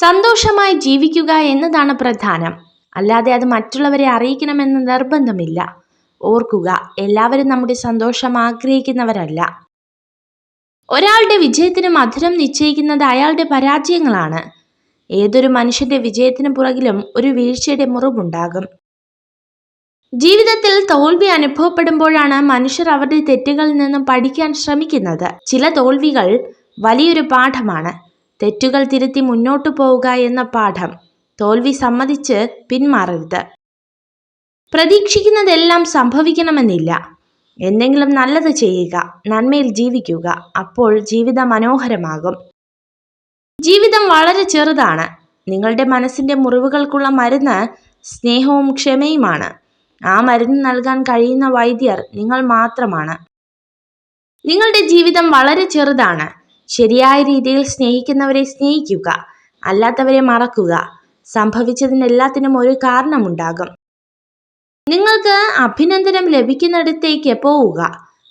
സന്തോഷമായി ജീവിക്കുക എന്നതാണ് പ്രധാനം. അല്ലാതെ അത് മറ്റുള്ളവരെ അറിയിക്കണമെന്ന് നിർബന്ധമില്ല. ഓർക്കുക, എല്ലാവരും നമ്മുടെ സന്തോഷം ആഗ്രഹിക്കുന്നവരല്ല. ഒരാളുടെ വിജയത്തിന് മധുരം നിശ്ചയിക്കുന്നത് അയാളുടെ പരാജയങ്ങളാണ്. ഏതൊരു മനുഷ്യന്റെ വിജയത്തിന് പുറകിലും ഒരു വീഴ്ചയുടെ മുറിവുണ്ടാകും. ജീവിതത്തിൽ തോൽവി അനുഭവപ്പെടുമ്പോഴാണ് മനുഷ്യർ അവരുടെ തെറ്റുകളിൽ നിന്നും പഠിക്കാൻ ശ്രമിക്കുന്നത്. ചില തോൽവികൾ വലിയൊരു പാഠമാണ്. തെറ്റുകൾ തിരുത്തി മുന്നോട്ടു പോവുക എന്ന പാഠം. തോൽവി സമ്മതിച്ച് പിന്മാറരുത്. പ്രതീക്ഷിക്കുന്നതെല്ലാം സംഭവിക്കണമെന്നില്ല. എന്തെങ്കിലും നല്ലത് ചെയ്യുക, നന്മയിൽ ജീവിക്കുക. അപ്പോൾ ജീവിതം മനോഹരമാകും. ജീവിതം വളരെ ചെറുതാണ്. നിങ്ങളുടെ മനസ്സിന്റെ മുറിവുകൾക്കുള്ള മരുന്ന് സ്നേഹവും ക്ഷമയുമാണ്. ആ മരുന്ന് നൽകാൻ കഴിയുന്ന വൈദ്യർ നിങ്ങൾ മാത്രമാണ്. നിങ്ങളുടെ ജീവിതം വളരെ ചെറുതാണ്. ശരിയായ രീതിയിൽ സ്നേഹിക്കുന്നവരെ സ്നേഹിക്കുക, അല്ലാത്തവരെ മറക്കുക. സംഭവിച്ചതിനെല്ലാത്തിനും ഒരു കാരണമുണ്ടാകും. നിങ്ങൾക്ക് അഭിനന്ദനം ലഭിക്കുന്നിടത്തേക്ക് പോവുക.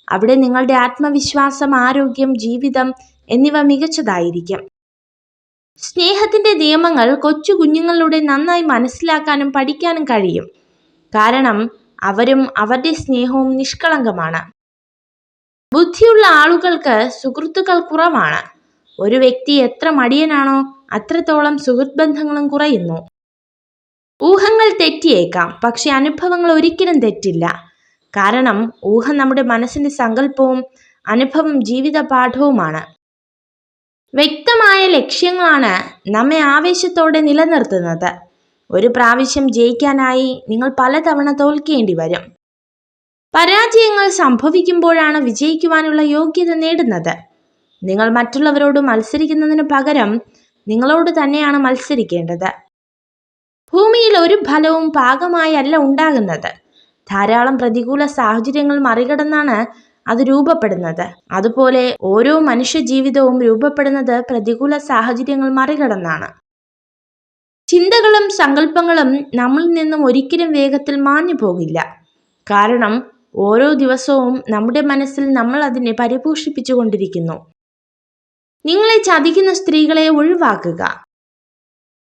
അവിടെ നിങ്ങളുടെ ആത്മവിശ്വാസം, ആരോഗ്യം, ജീവിതം എന്നിവ മികച്ചതായിരിക്കും. സ്നേഹത്തിന്റെ നിയമങ്ങൾ കൊച്ചു കുഞ്ഞുങ്ങളിലൂടെ നന്നായി മനസ്സിലാക്കാനും പഠിക്കാനും കഴിയും. കാരണം അവരും അവരുടെ സ്നേഹവും നിഷ്കളങ്കമാണ്. ബുദ്ധിയുള്ള ആളുകൾക്ക് സുഹൃത്തുക്കൾ കുറവാണ്. ഒരു വ്യക്തി എത്ര മടിയനാണോ അത്രത്തോളം സുഹൃത്ത് ബന്ധങ്ങളും കുറയുന്നു. ഊഹങ്ങൾ തെറ്റിയേക്കാം, പക്ഷെ അനുഭവങ്ങൾ ഒരിക്കലും തെറ്റില്ല. കാരണം ഊഹം നമ്മുടെ മനസ്സിന്റെ സങ്കല്പവും അനുഭവം ജീവിത പാഠവുമാണ്. വ്യക്തമായ ലക്ഷ്യങ്ങളാണ് നമ്മെ ആവേശത്തോടെ നിലനിർത്തുന്നത്. ഒരു പ്രാവശ്യം ജയിക്കാനായി നിങ്ങൾ പലതവണ തോൽക്കേണ്ടി വരും. പരാജയങ്ങൾ സംഭവിക്കുമ്പോഴാണ് വിജയിക്കുവാനുള്ള യോഗ്യത നേടുന്നത്. നിങ്ങൾ മറ്റുള്ളവരോട് മത്സരിക്കുന്നതിന് പകരം നിങ്ങളോട് തന്നെയാണ് മത്സരിക്കേണ്ടത്. ഭൂമിയിൽ ഒരു ഫലവും പാകമായി അല്ല ഉണ്ടാകുന്നത്. ധാരാളം പ്രതികൂല സാഹചര്യങ്ങൾ മറികടന്നാണ് അത് രൂപപ്പെടുന്നത്. അതുപോലെ ഓരോ മനുഷ്യ ജീവിതവും രൂപപ്പെടുന്നത് പ്രതികൂല സാഹചര്യങ്ങൾ മറികടന്നാണ്. ചിന്തകളും സങ്കല്പങ്ങളും നമ്മളിൽ നിന്നും ഒരിക്കലും വേഗത്തിൽ മാഞ്ഞു പോകില്ല. കാരണം ഓരോ ദിവസവും നമ്മുടെ മനസ്സിൽ നമ്മൾ അതിനെ പരിപോഷിപ്പിച്ചു കൊണ്ടിരിക്കുന്നു. നിങ്ങളെ ചതിക്കുന്ന സ്ത്രീകളെ ഒഴിവാക്കുക.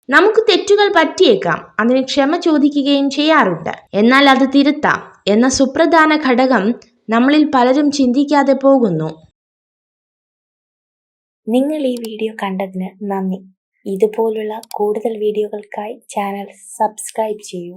നമുക്ക് തെറ്റുകൾ പറ്റിയേക്കാം, അതിന് ക്ഷമ ചോദിക്കുകയും ചെയ്യാറുണ്ട്. എന്നാൽ അത് തിരുത്താം എന്ന സുപ്രധാന ഘടകം നമ്മളിൽ പലരും ചിന്തിക്കാതെ പോകുന്നു. നിങ്ങൾ ഈ വീഡിയോ കണ്ടതിന് നന്ദി. ഇതുപോലുള്ള കൂടുതൽ വീഡിയോകൾക്കായി ചാനൽ സബ്സ്ക്രൈബ് ചെയ്യൂ.